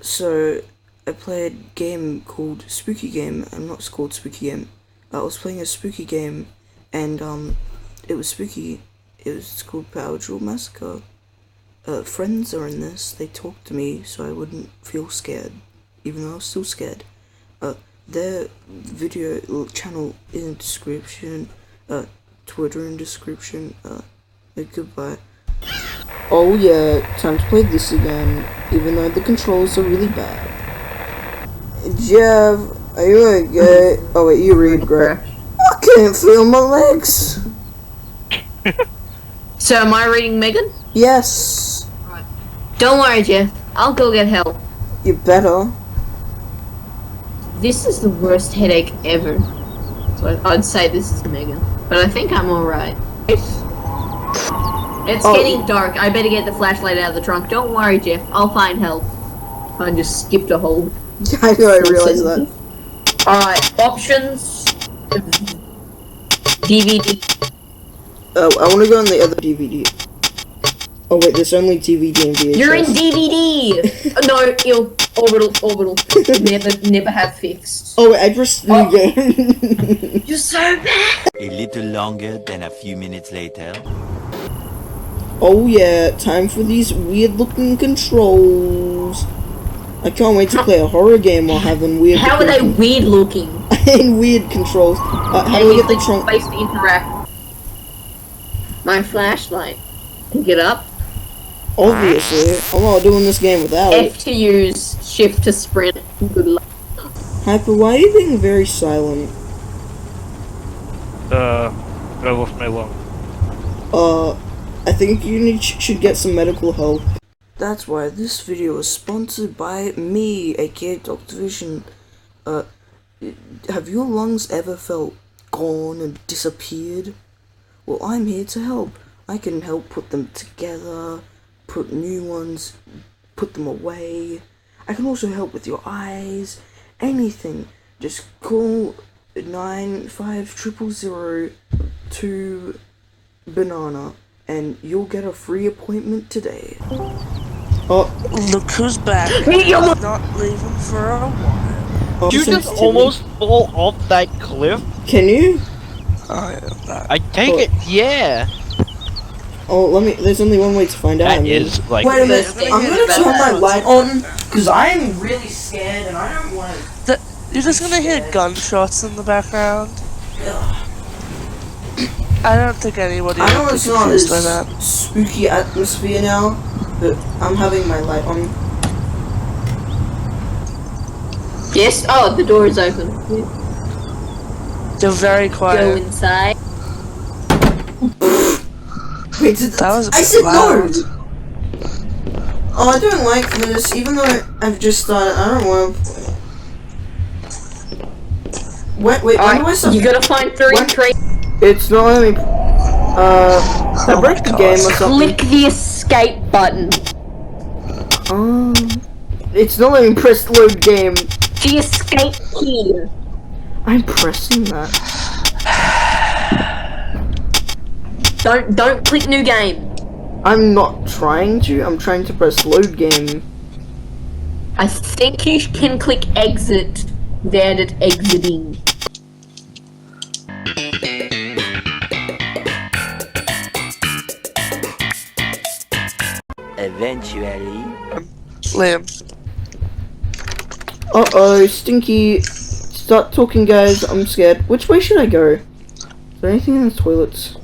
So I played a game called Spooky Game. I'm not called Spooky Game. I was playing a spooky game, and it was spooky. It was called Power Drill Massacre. Friends are in this. They talked to me so I wouldn't feel scared, even though I was still scared. Their video channel is in description. Twitter in description. Goodbye. Oh yeah, time to play this again, even though the controls are really bad. Jeff, are you okay? Oh wait, you read, Greg. I can't feel my legs. So am I reading Megan? Yes. Right. Don't worry, Jeff. I'll go get help. You better. This is the worst headache ever. So I'd say this is Megan. But I think I'm alright. It's getting dark. I better get the flashlight out of the trunk. Don't worry, Jeff. I'll find help. I just skipped a hole. I know, I realized that. Alright, options. DVD. Oh, I want to go on the other DVD. Oh wait, there's only DVD and VHS. You're in DVD! No, orbital. never have fixed. Oh wait, I pressed new game. You're so bad! A little longer than a few minutes later. Oh yeah, time for these weird looking controls. I can't wait to play a horror game while having weird How are they weird looking? and weird controls. How do we get the trunk? Space to interact. My flashlight. Pick it up. Obviously, I'm not doing this game without it. F to use, shift to sprint. Good luck. Hyper, why are you being very silent? I lost my lung. I think you should get some medical help. That's why this video is sponsored by me, aka Dr. Vision. Have your lungs ever felt gone and disappeared? Well, I'm here to help. I can help put them together, put new ones, put them away. I can also help with your eyes, anything. Just call 95002 banana and you'll get a free appointment today. Oh, look who's back. Not leaving for a while. You just almost fall off that cliff? Can you? I take it, yeah. Oh, there's only one way to find out. That is like. Wait a minute, I'm gonna turn my light on, because I'm really scared and I don't want to. You're just gonna hear gunshots in the background. I don't think anybody I know it's not confused by that. spooky atmosphere now, but I'm having my light on. Yes? Oh, the door is open. They're very quiet. Go inside. Wait, that was I said loud. no! Oh, I don't like this, even though I've just started, I don't want to. Wait, when do I stop? You gotta find three. It's not only, I break the game or something. Click the escape button. It's not letting me press load game. The escape key. I'm pressing that. Don't click new game. I'm not trying to, I'm trying to press load game. I think you can click exit without it exiting. Eventually. Liam. Uh-oh, Stinky. Start talking, guys. I'm scared. Which way should I go? Is there anything in the toilets?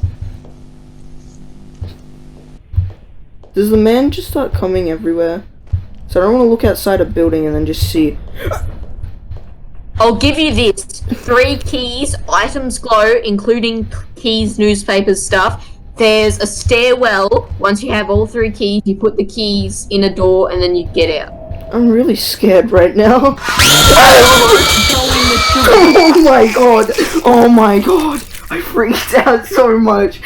Does the man just start coming everywhere? So I don't want to look outside a building and then just see. I'll give you this. 3 keys, items glow, including keys, newspapers, stuff. There's a stairwell. Once you have all 3 keys, you put the keys in a door and then you get out. I'm really scared right now. Oh my god! Oh my god! I freaked out so much.